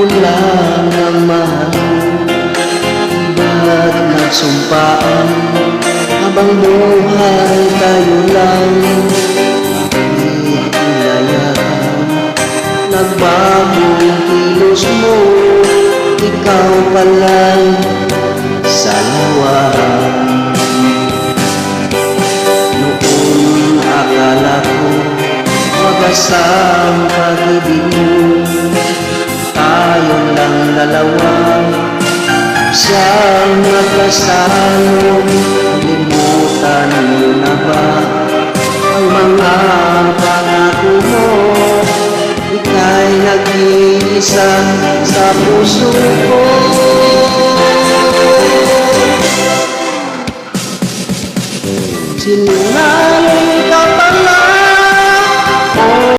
ko lang ang mahal. Ba't nagsumpaan habang buhay tayo lang? Bakit hinayaan nagbagong kilos mo? Ikaw pala'y salawahan. Noon akala ko wagasang pag-ibig mo, tayo lang dalawa siyang magkasalo. Limutan mo na ba ang mga pangako mo? Ika'y nag-iisa sa puso ko.